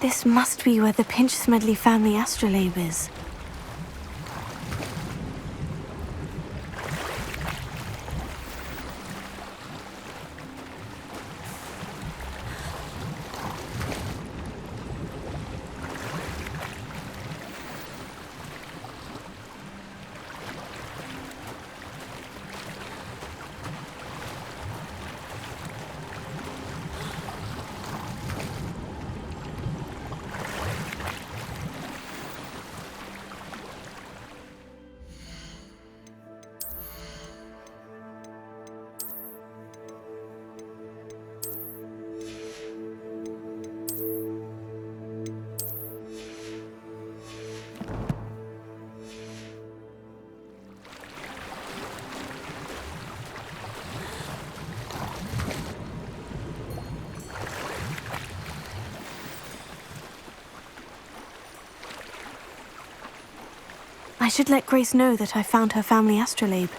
This must be where the Pinch-Smedley family astrolabe is. I should let Grace know that I found her family astrolabe.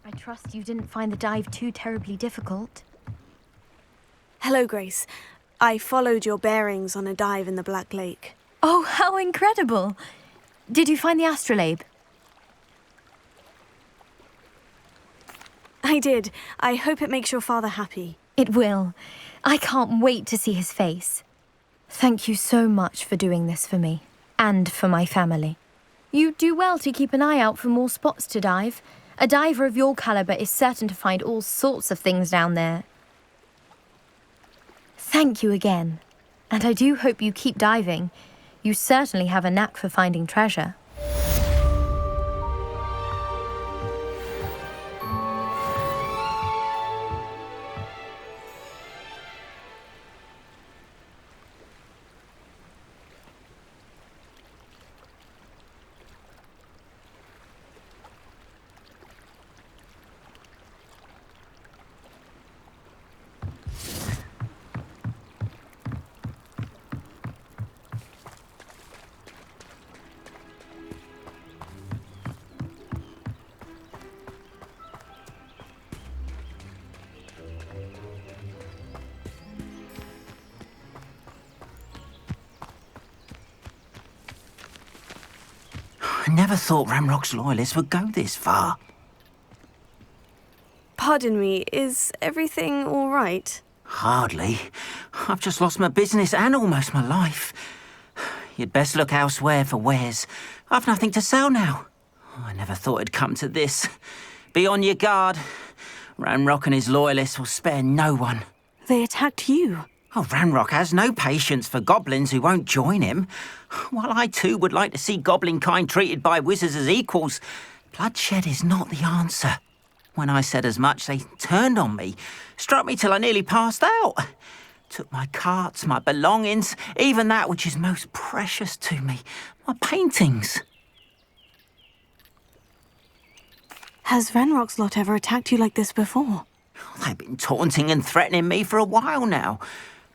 I trust you didn't find the dive too terribly difficult. Hello, Grace. I followed your bearings on a dive in the Black Lake. Oh, how incredible! Did you find the astrolabe? I did. I hope it makes your father happy. It will. I can't wait to see his face. Thank you so much for doing this for me, and for my family. You do well to keep an eye out for more spots to dive. A diver of your caliber is certain to find all sorts of things down there. Thank you again. And I do hope you keep diving. You certainly have a knack for finding treasure. I never thought Ramrock's loyalists would go this far. Pardon me, is everything all right? Hardly. I've just lost my business and almost my life. You'd best look elsewhere for wares. I've nothing to sell now. I never thought it'd come to this. Be on your guard. Ramrock and his loyalists will spare no one. They attacked you. Oh, Ramrock has no patience for goblins who won't join him. While I too would like to see goblin kind treated by wizards as equals, bloodshed is not the answer. When I said as much, they turned on me, struck me till I nearly passed out. Took my carts, my belongings, even that which is most precious to me, my paintings. Has Ranrock's lot ever attacked you like this before? They've been taunting and threatening me for a while now.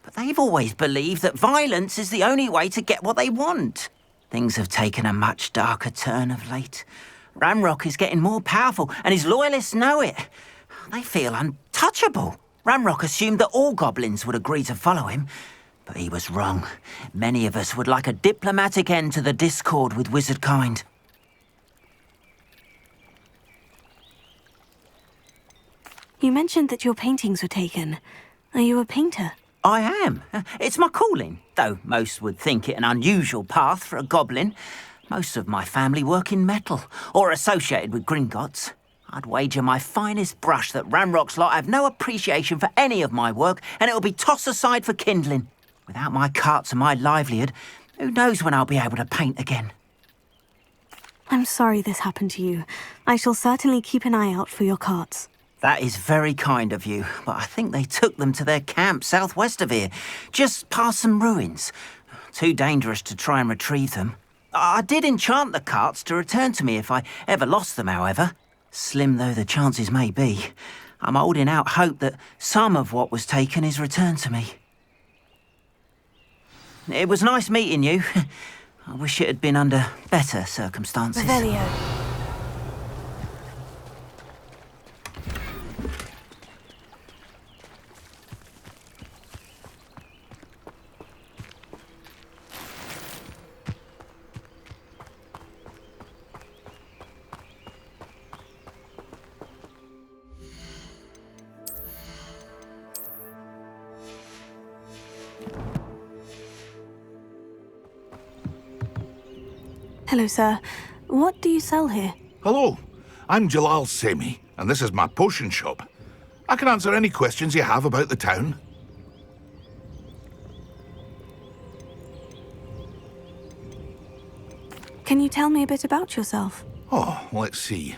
But they've always believed that violence is the only way to get what they want. Things have taken a much darker turn of late. Ranrock is getting more powerful, and his loyalists know it. They feel untouchable. Ranrock assumed that all goblins would agree to follow him, but he was wrong. Many of us would like a diplomatic end to the discord with wizard kind. You mentioned that your paintings were taken. Are you a painter? I am. It's my calling, though most would think it an unusual path for a goblin. Most of my family work in metal, or associated with Gringotts. I'd wager my finest brush that Ranrock's lot have no appreciation for any of my work, and it'll be tossed aside for kindling. Without my carts and my livelihood, who knows when I'll be able to paint again. I'm sorry this happened to you. I shall certainly keep an eye out for your carts. That is very kind of you, but I think they took them to their camp southwest of here, just past some ruins. Too dangerous to try and retrieve them. I did enchant the carts to return to me if I ever lost them, however. Slim though the chances may be, I'm holding out hope that some of what was taken is returned to me. It was nice meeting you. I wish it had been under better circumstances. Revelio. Hello, sir. What do you sell here? Hello, I'm Jalal Semi, and this is my potion shop. I can answer any questions you have about the town. Can you tell me a bit about yourself? Oh, let's see.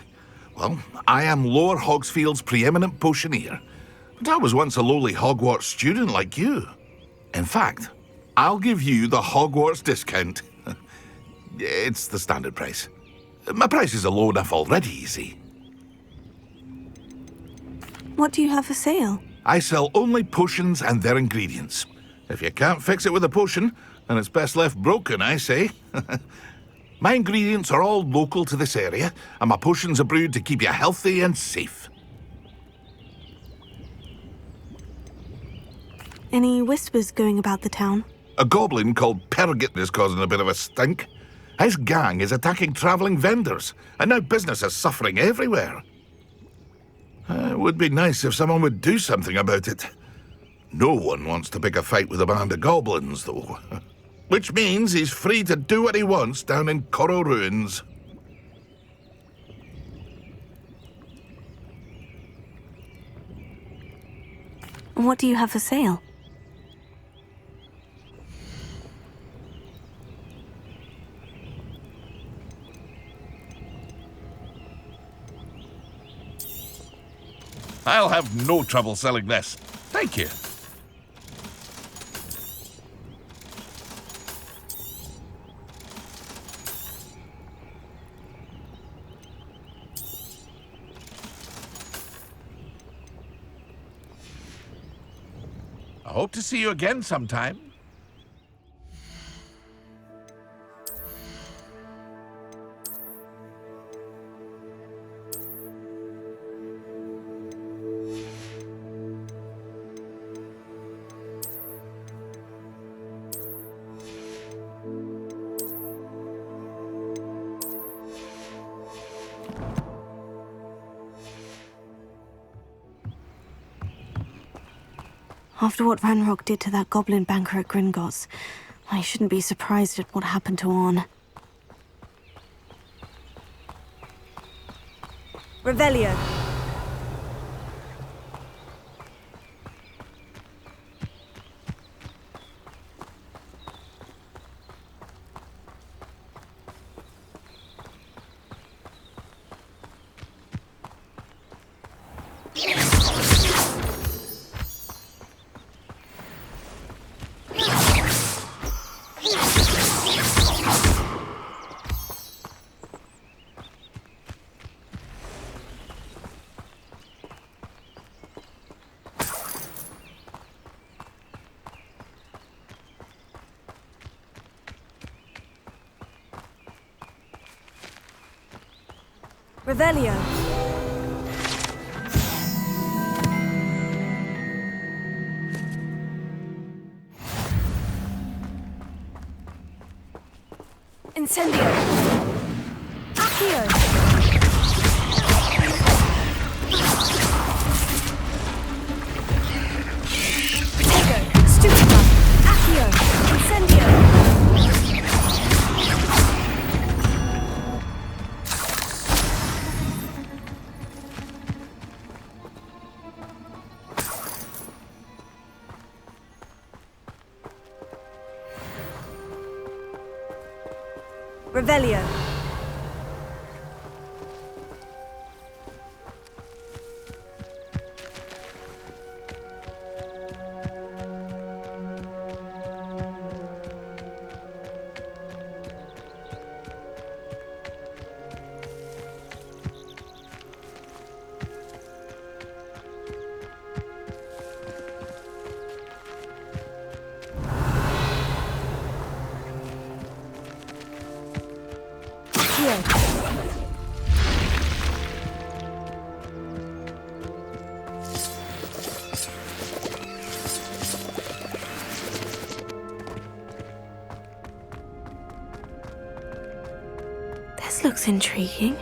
Well, I am Lower Hogsfield's preeminent potioneer, but I was once a lowly Hogwarts student like you. In fact, I'll give you the Hogwarts discount. It's the standard price. My prices are low enough already, you see. What do you have for sale? I sell only potions and their ingredients. If you can't fix it with a potion, then it's best left broken, I say. My ingredients are all local to this area, and my potions are brewed to keep you healthy and safe. Any whispers going about the town? A goblin called Pergit is causing a bit of a stink. His gang is attacking travelling vendors, and now business is suffering everywhere. It would be nice if someone would do something about it. No one wants to pick a fight with a band of goblins, though. Which means he's free to do what he wants down in Corro Ruins. What do you have for sale? I'll have no trouble selling this. Thank you. I hope to see you again sometime. After what Ranrock did to that goblin banker at Gringotts, I shouldn't be surprised at what happened to Orn. Revelio. Revelio. Incendio. Accio. Protego. Stupefy. Accio. Incendio. Revelio. This looks intriguing.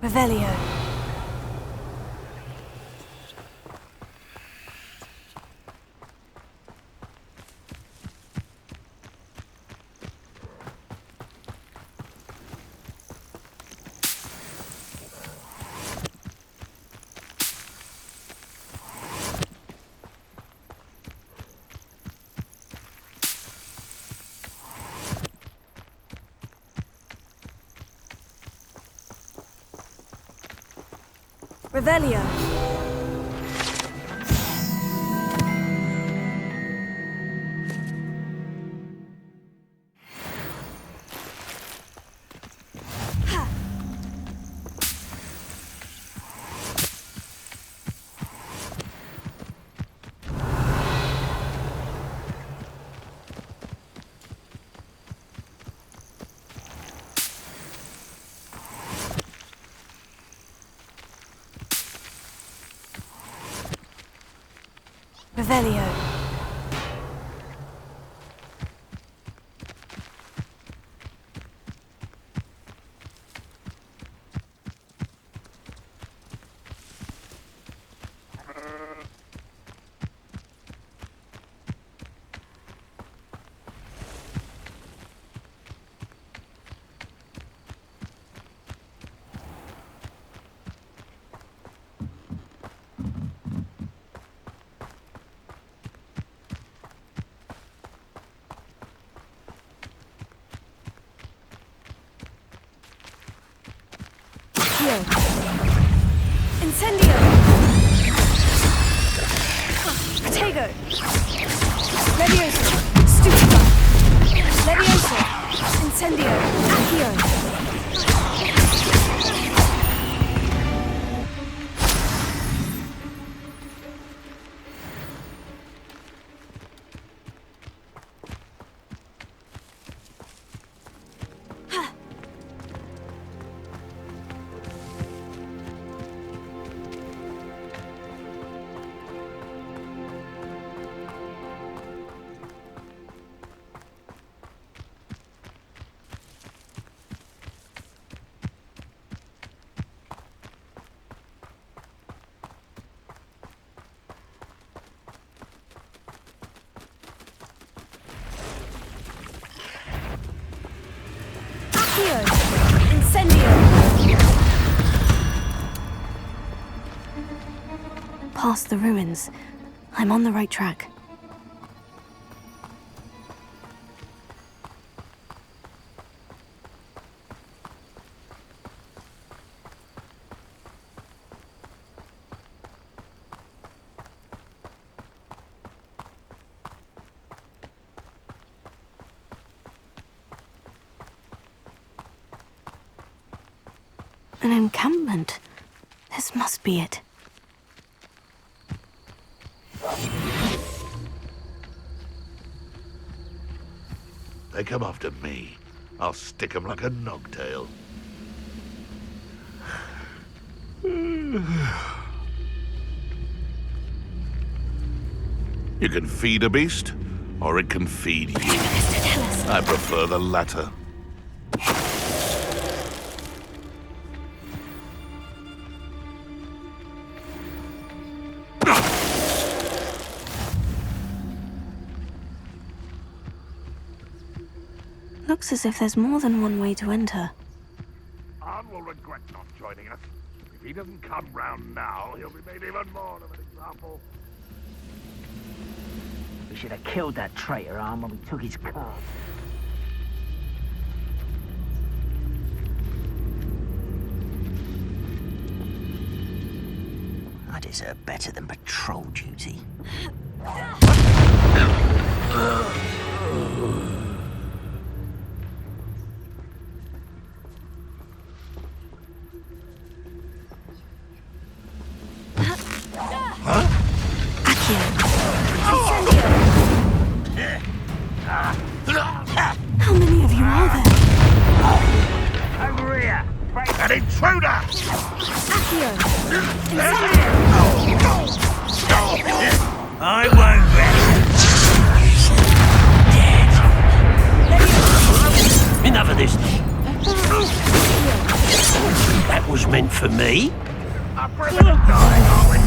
Revelio. Revelio. Revelio. Incendio! Protego! Levioso! Stupefy! Levioso! Incendio! Accio! past the ruins. I'm on the right track. An encampment. This must be it. They come after me. I'll stick 'em like a nogtail. You can feed a beast, or it can feed you. I prefer the latter. Looks as if there's more than one way to enter. Arn will regret not joining us. If he doesn't come round now, he'll be made even more of an example. We should have killed that traitor, Arm, when we took his car. I deserve better than patrol duty. How many of you are there? Over here! An intruder! Accio! I won't rest. Enough of this. That was meant for me. A primitive die, are we?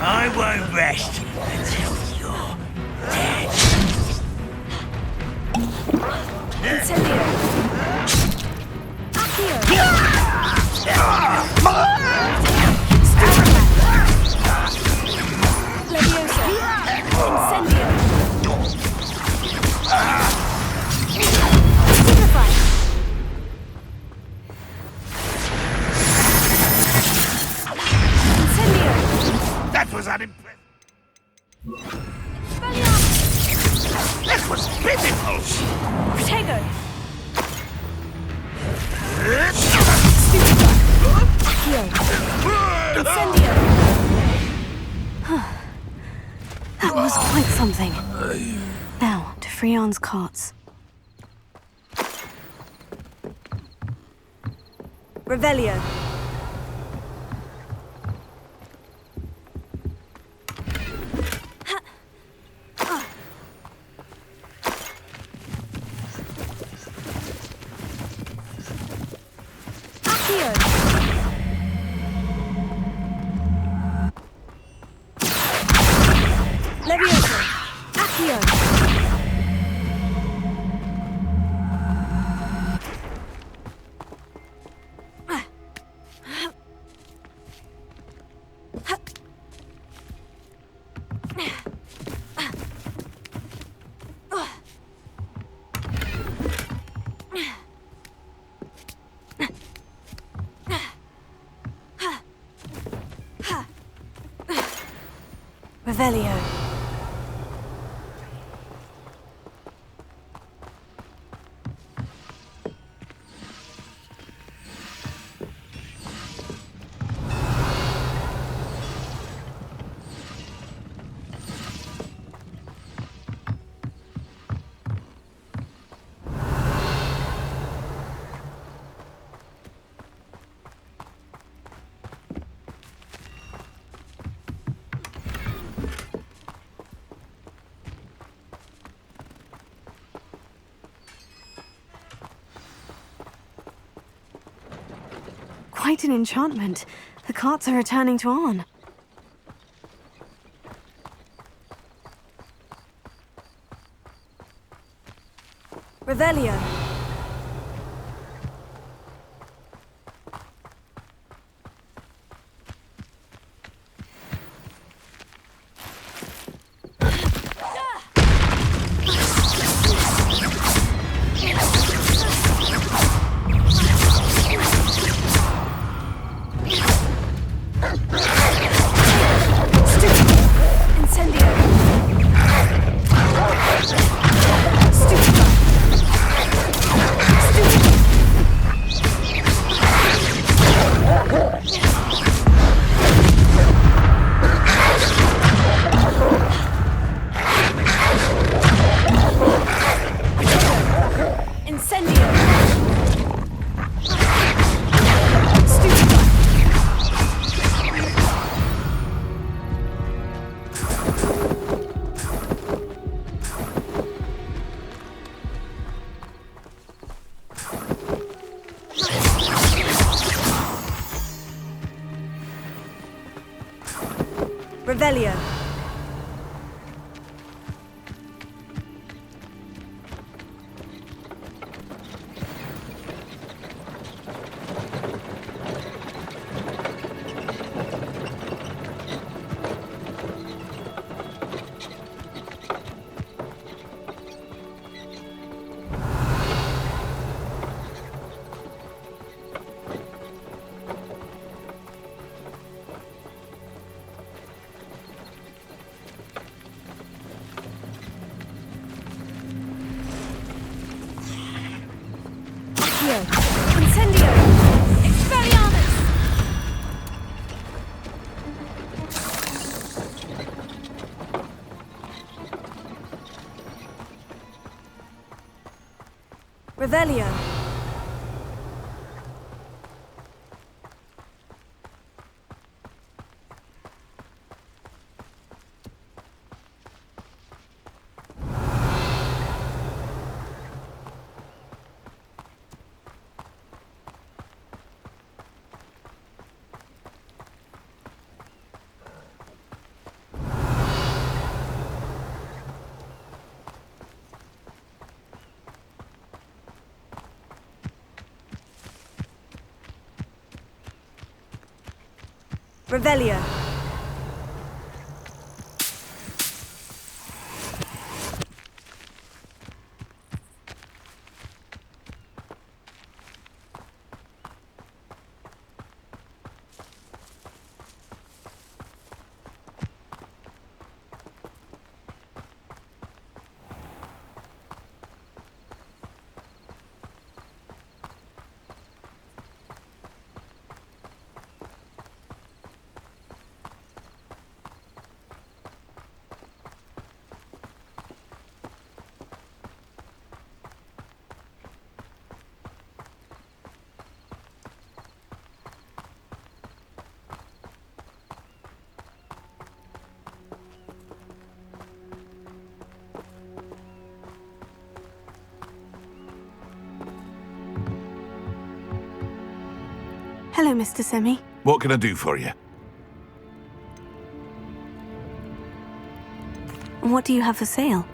I won't rest until you're dead. Incendio! Accio! Leviosa! Incendio! Signify! Incendio! That was unimpressive. Expelliarmus! That was pitiful. Protego! Accio! Incendio! That was quite something. Now, to Freon's carts. Revelio. Accio. Leviosa. Accio. Revelio. Quite an enchantment. The carts are returning to Arn. Revelio. Revelio. Incendio! Expelliarmus! Revelio. Revelio. Hello, Mr. Semi. What can I do for you? What do you have for sale?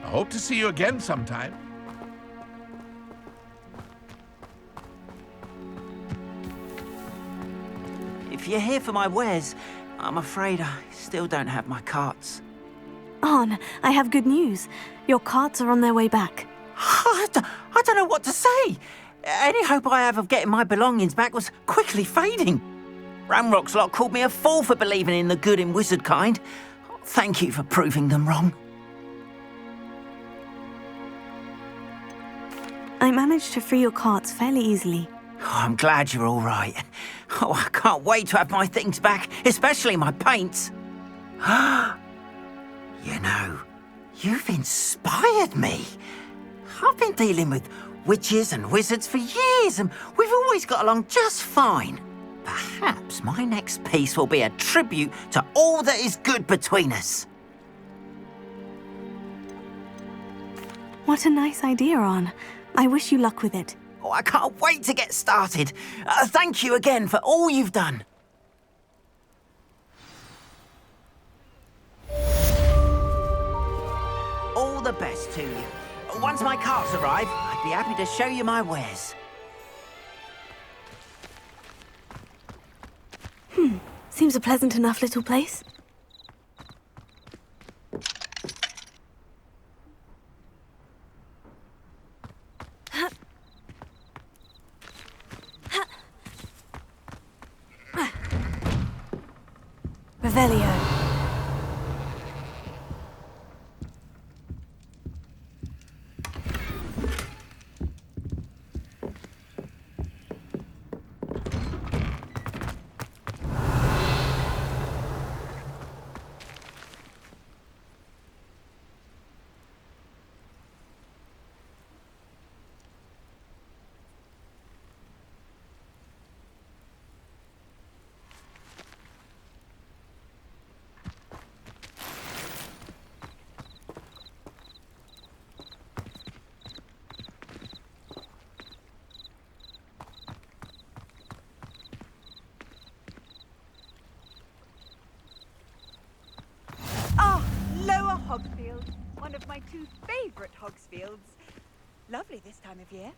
I hope to see you again sometime. If you're here for my wares, I'm afraid I still don't have my carts. Arn, I have good news. Your carts are on their way back. I don't know what to say. Any hope I have of getting my belongings back was quickly fading. Ramrock's lot called me a fool for believing in the good in wizard kind. Thank you for proving them wrong. I managed to free your carts fairly easily. Oh, I'm glad you're all right. Oh, I can't wait to have my things back, especially my paints. You know, you've inspired me. I've been dealing with witches and wizards for years, and we've always got along just fine. Perhaps my next piece will be a tribute to all that is good between us. What a nice idea, Arn. I wish you luck with it. Oh, I can't wait to get started. Thank you again for all you've done. All the best to you. Once my carts arrive, I'd be happy to show you my wares. Seems a pleasant enough little place. Revelio. Hogsfield, one of my 2 favourite Hogsfields. Lovely this time of year.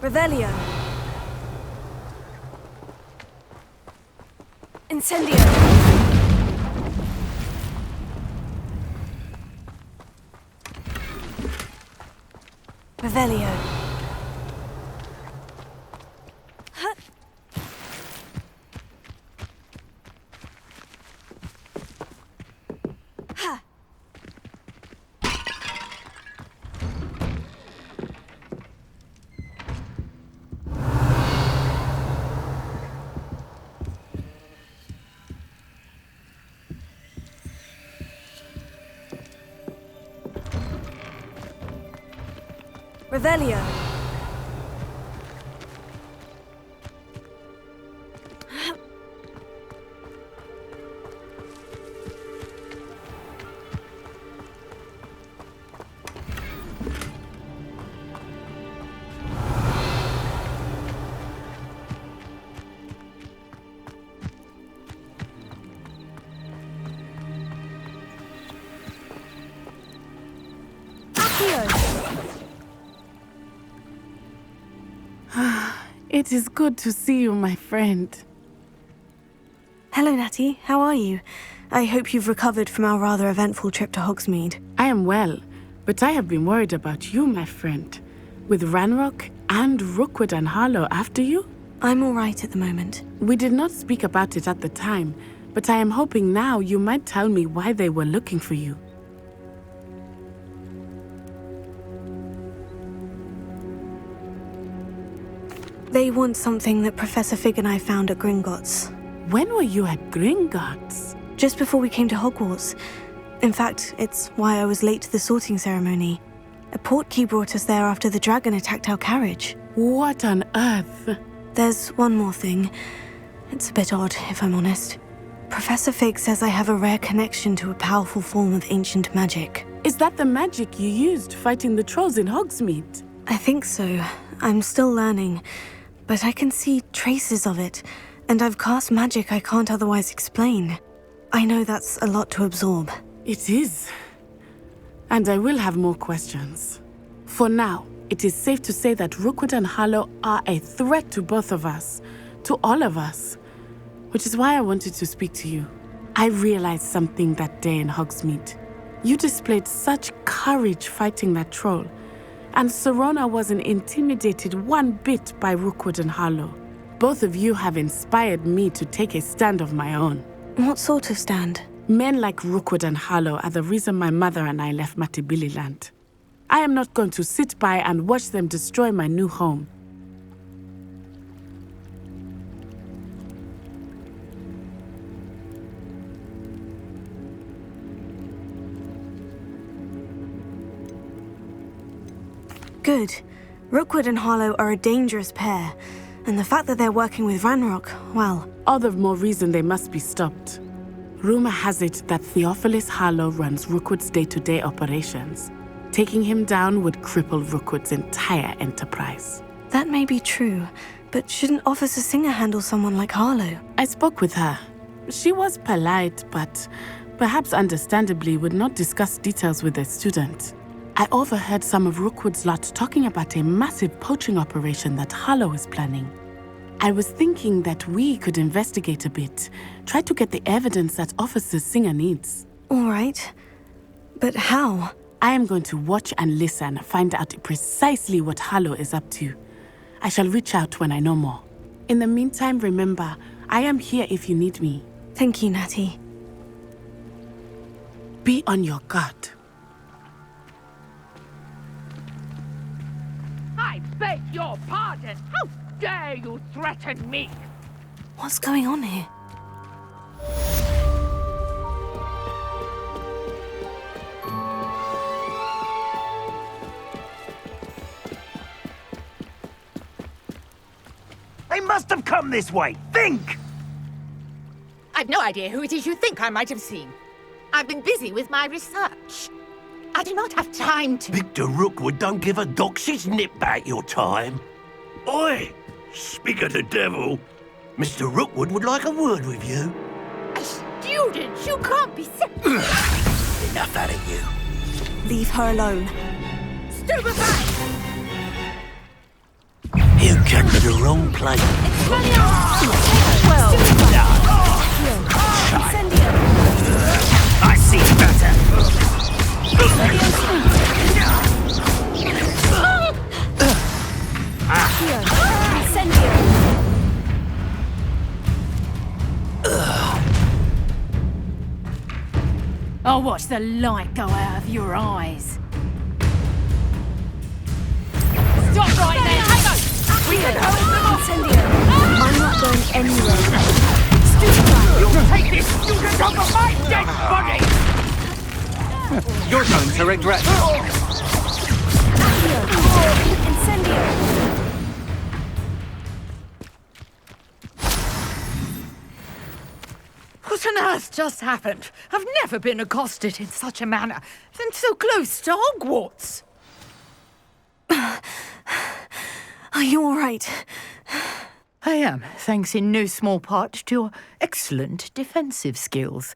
Revelio. Incendio. Revelio. Revelio. It is good to see you, my friend. Hello, Natty. How are you? I hope you've recovered from our rather eventful trip to Hogsmeade. I am well, but I have been worried about you, my friend. With Ranrock and Rookwood and Harlow after you? I'm all right at the moment. We did not speak about it at the time, but I am hoping now you might tell me why they were looking for you. They want something that Professor Fig and I found at Gringotts. When were you at Gringotts? Just before we came to Hogwarts. In fact, it's why I was late to the sorting ceremony. A portkey brought us there after the dragon attacked our carriage. What on earth? There's one more thing. It's a bit odd, if I'm honest. Professor Fig says I have a rare connection to a powerful form of ancient magic. Is that the magic you used fighting the trolls in Hogsmeade? I think so. I'm still learning, but I can see traces of it, and I've cast magic I can't otherwise explain. I know that's a lot to absorb. It is. And I will have more questions. For now, it is safe to say that Rookwood and Harlow are a threat to both of us, to all of us, which is why I wanted to speak to you. I realized something that day in Hogsmeade. You displayed such courage fighting that troll, and Serona wasn't intimidated one bit by Rookwood and Harlow. Both of you have inspired me to take a stand of my own. What sort of stand? Men like Rookwood and Harlow are the reason my mother and I left Matibili land. I am not going to sit by and watch them destroy my new home. Good. Rookwood and Harlow are a dangerous pair, and the fact that they're working with Ranrock, well... All the more reason they must be stopped. Rumor has it that Theophilus Harlow runs Rookwood's day-to-day operations. Taking him down would cripple Rookwood's entire enterprise. That may be true, but shouldn't Officer Singer handle someone like Harlow? I spoke with her. She was polite, but perhaps understandably would not discuss details with a student. I overheard some of Rookwood's lot talking about a massive poaching operation that Harlow is planning. I was thinking that we could investigate a bit, try to get the evidence that Officer Singer needs. All right. But how? I am going to watch and listen, find out precisely what Harlow is up to. I shall reach out when I know more. In the meantime, remember, I am here if you need me. Thank you, Natty. Be on your guard. I beg your pardon! How dare you threaten me? What's going on here? They must have come this way. Think! I've no idea who it is you think I might have seen. I've been busy with my research. I do not have time to... Victor Rookwood don't give a doxy's nip back your time. Oi! Speak of the devil. Mr. Rookwood would like a word with you. A student? You can't be sick. Enough out of you. Leave her alone. Stupefy! You came to the wrong place. Well, I see better. I'll watch the light go out of your eyes. Stop right there! We can hold them off! I'm not going anywhere. You'll take this student over my dead body! You're going to regret. What on earth just happened? I've never been accosted in such a manner, and so close to Hogwarts. Are you all right? I am, thanks in no small part to your excellent defensive skills.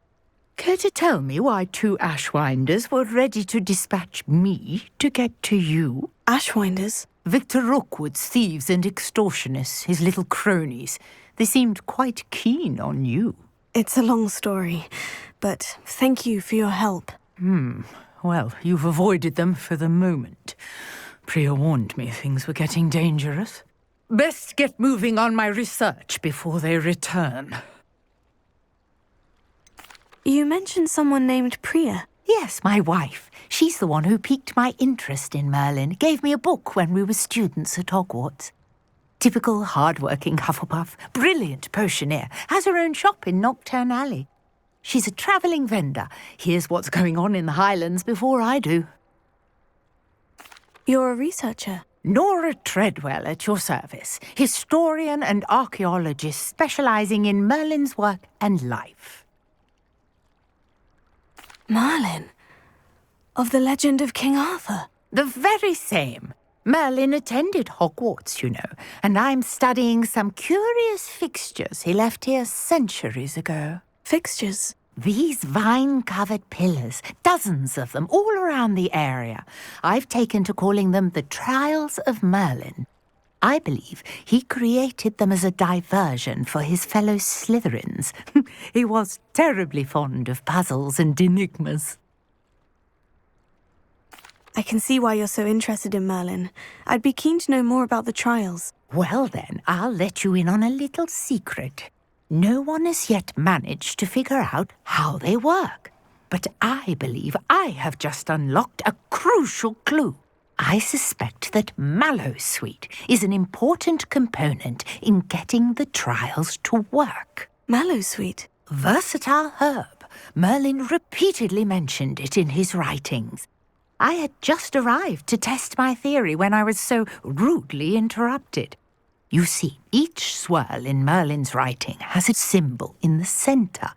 Care to tell me why two Ashwinders were ready to dispatch me to get to you? Ashwinders? Victor Rookwood's thieves and extortionists, his little cronies. They seemed quite keen on you. It's a long story, but thank you for your help. Well, you've avoided them for the moment. Priya warned me things were getting dangerous. Best get moving on my research before they return. You mentioned someone named Priya. Yes, my wife. She's the one who piqued my interest in Merlin. Gave me a book when we were students at Hogwarts. Typical hard-working Hufflepuff, brilliant potioneer, has her own shop in Knockturn Alley. She's a travelling vendor. Hears what's going on in the Highlands before I do. You're a researcher. Nora Treadwell at your service, historian and archaeologist specialising in Merlin's work and life. Merlin? Of the legend of King Arthur? The very same. Merlin attended Hogwarts, you know, and I'm studying some curious fixtures he left here centuries ago. Fixtures? These vine-covered pillars, dozens of them, all around the area. I've taken to calling them the Trials of Merlin. I believe he created them as a diversion for his fellow Slytherins. He was terribly fond of puzzles and enigmas. I can see why you're so interested in Merlin. I'd be keen to know more about the trials. Well then, I'll let you in on a little secret. No one has yet managed to figure out how they work. But I believe I have just unlocked a crucial clue. I suspect that mallowsweet is an important component in getting the trials to work. Mallowsweet? Versatile herb. Merlin repeatedly mentioned it in his writings. I had just arrived to test my theory when I was so rudely interrupted. You see, each swirl in Merlin's writing has a symbol in the centre.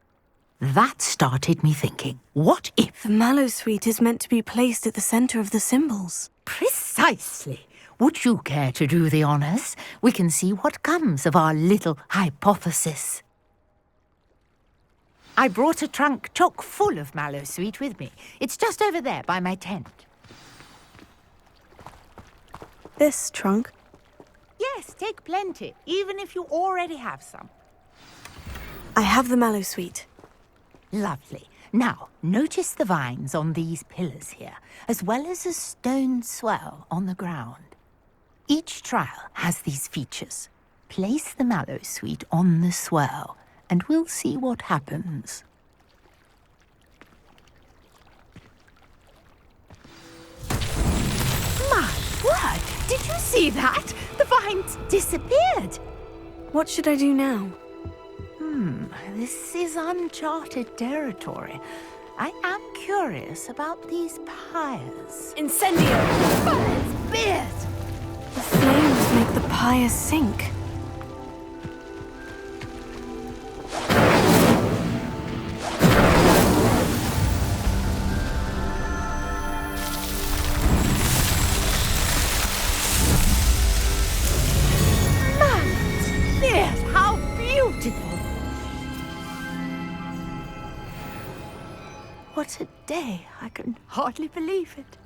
That started me thinking, what if... The mallowsweet is meant to be placed at the centre of the symbols. Precisely. Would you care to do the honours? We can see what comes of our little hypothesis. I brought a trunk chock full of mallowsweet with me. It's just over there by my tent. This trunk? Yes, take plenty, even if you already have some. I have the mallowsweet. Lovely. Now, notice the vines on these pillars here, as well as a stone swell on the ground. Each trial has these features. Place the mallowsweet on the swell, and we'll see what happens. My word! Did you see that? The vines disappeared. What should I do now? This is uncharted territory. I am curious about these pyres. Incendio! It's beard! The flames make the pyre sink. Beard, how beautiful! What a day! I can hardly believe it.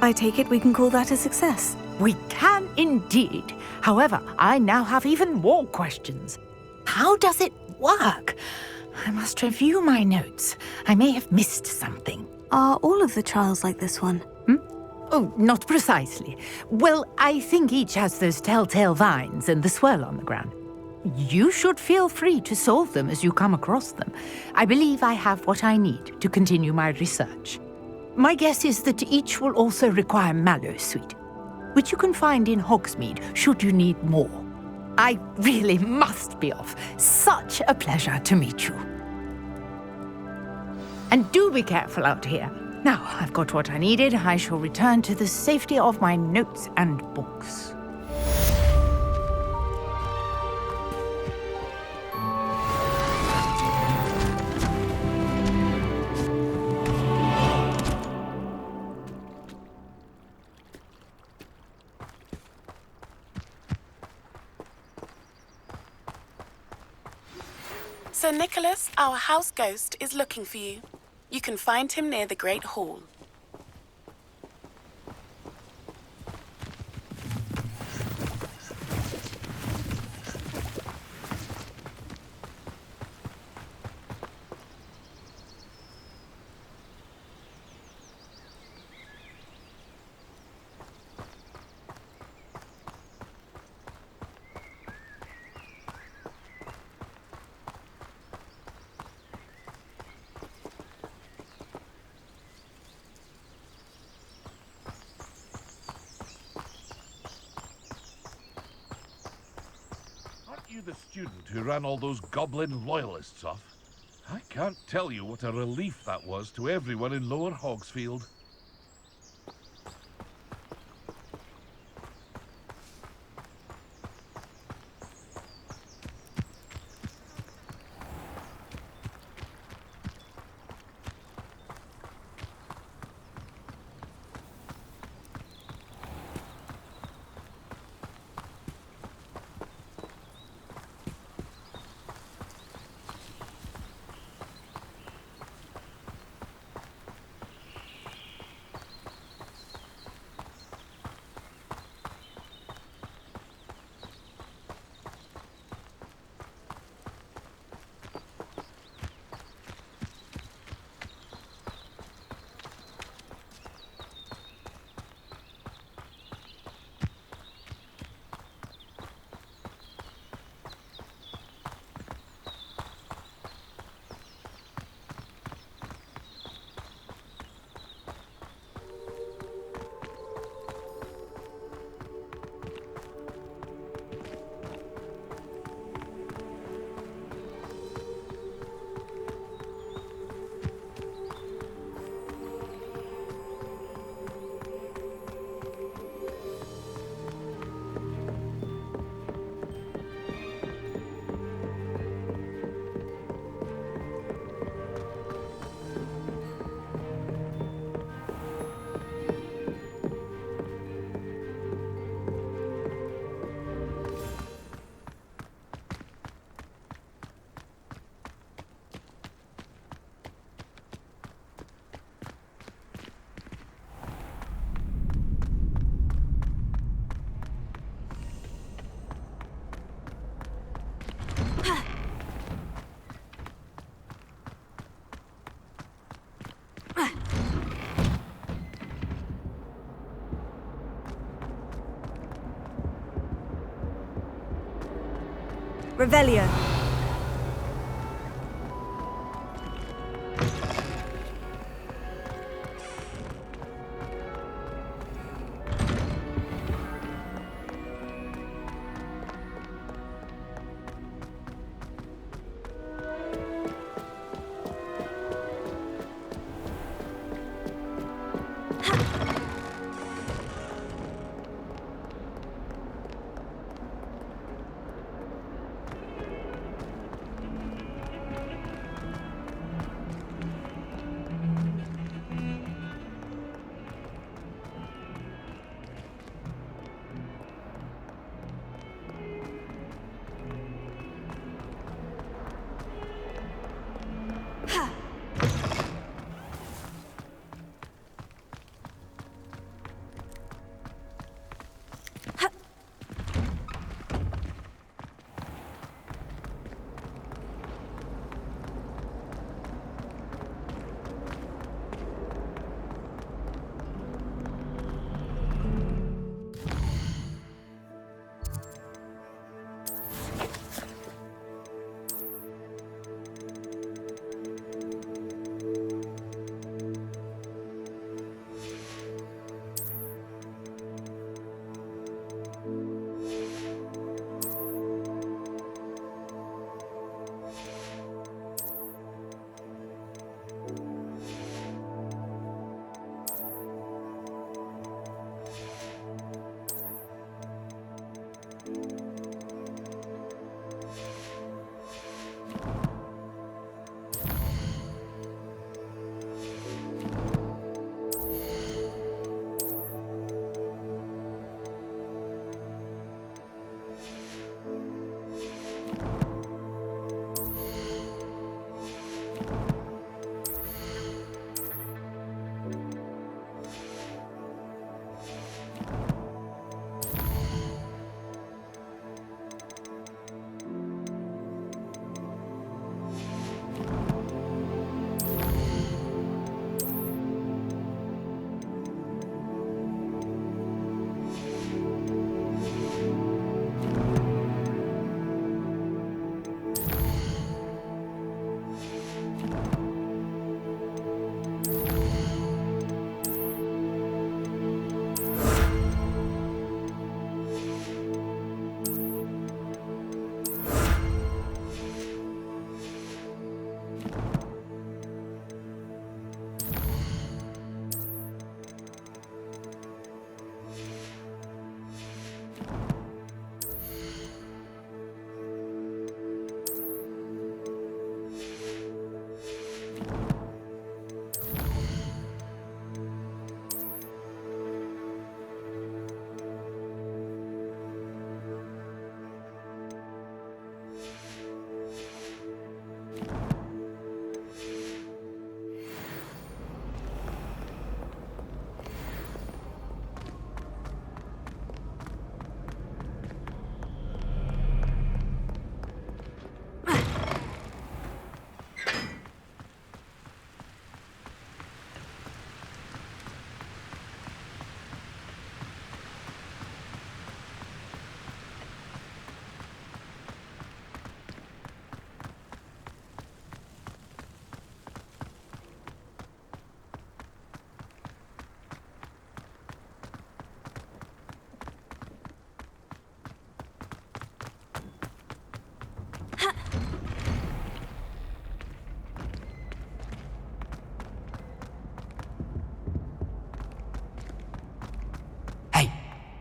I take it we can call that a success. We can indeed. However, I now have even more questions. How does it work? I must review my notes. I may have missed something. Are all of the trials like this one? Oh, not precisely. Well, I think each has those telltale vines and the swirl on the ground. You should feel free to solve them as you come across them. I believe I have what I need to continue my research. My guess is that each will also require mallowsweet, which you can find in Hogsmeade should you need more. I really must be off. Such a pleasure to meet you. And do be careful out here. Now, I've got what I needed. I shall return to the safety of my notes and books. Sir Nicholas, our house ghost, is looking for you. You can find him near the Great Hall. You the student who ran all those goblin loyalists off? I can't tell you what a relief that was to everyone in Lower Hogsfield. Revelio.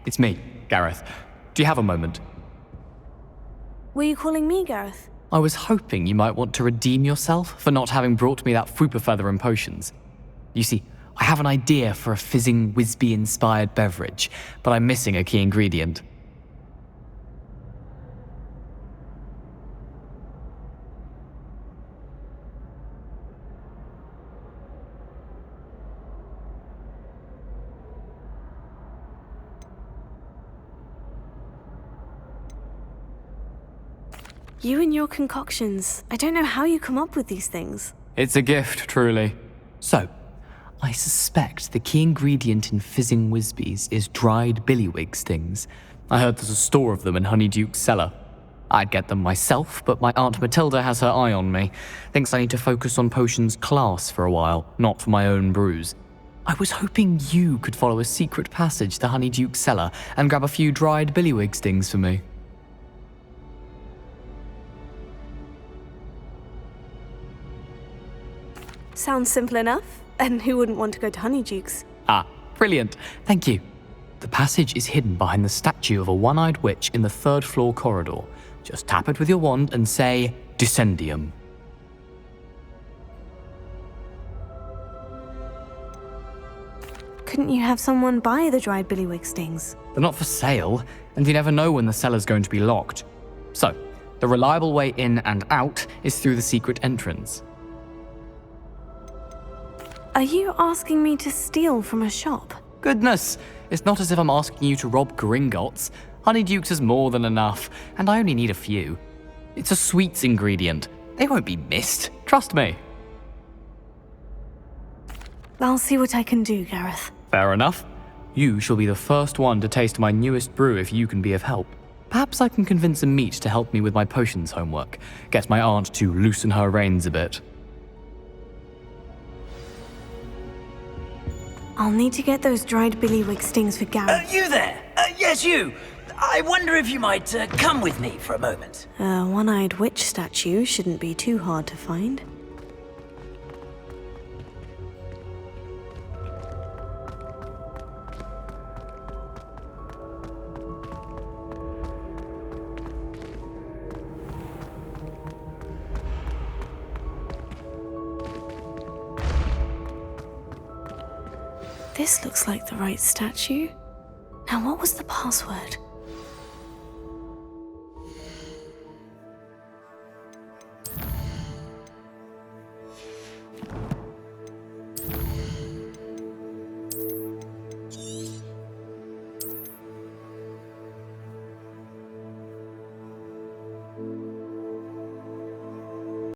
It's me, Gareth. Do you have a moment? Were you calling me Gareth? I was hoping you might want to redeem yourself for not having brought me that Fupa Feather and potions. You see, I have an idea for a fizzing Wisby-inspired beverage, but I'm missing a key ingredient. You and your concoctions. I don't know how you come up with these things. It's a gift, truly. So, I suspect the key ingredient in fizzing Wisbies is dried billywig stings. I heard there's a store of them in Honeyduke's cellar. I'd get them myself, but my Aunt Matilda has her eye on me. Thinks I need to focus on potions class for a while, not for my own brews. I was hoping you could follow a secret passage to Honeyduke's cellar and grab a few dried billywig stings for me. Sounds simple enough. And who wouldn't want to go to Honeyduke's? Ah, brilliant. Thank you. The passage is hidden behind the statue of a one-eyed witch in the third-floor corridor. Just tap it with your wand and say, Descendium. Couldn't you have someone buy the dried billywig stings? They're not for sale, and you never know when the cellar's going to be locked. So, the reliable way in and out is through the secret entrance. Are you asking me to steal from a shop? Goodness, it's not as if I'm asking you to rob Gringotts. Honeyduke's is more than enough, and I only need a few. It's a sweets ingredient. They won't be missed, trust me. I'll see what I can do, Gareth. Fair enough. You shall be the first one to taste my newest brew if you can be of help. Perhaps I can convince a meat to help me with my potions homework. Get my aunt to loosen her reins a bit. I'll need to get those dried billywig stings for Gareth. You there? Yes, you. I wonder if you might come with me for a moment. A one-eyed witch statue shouldn't be too hard to find. This looks like the right statue. Now, what was the password?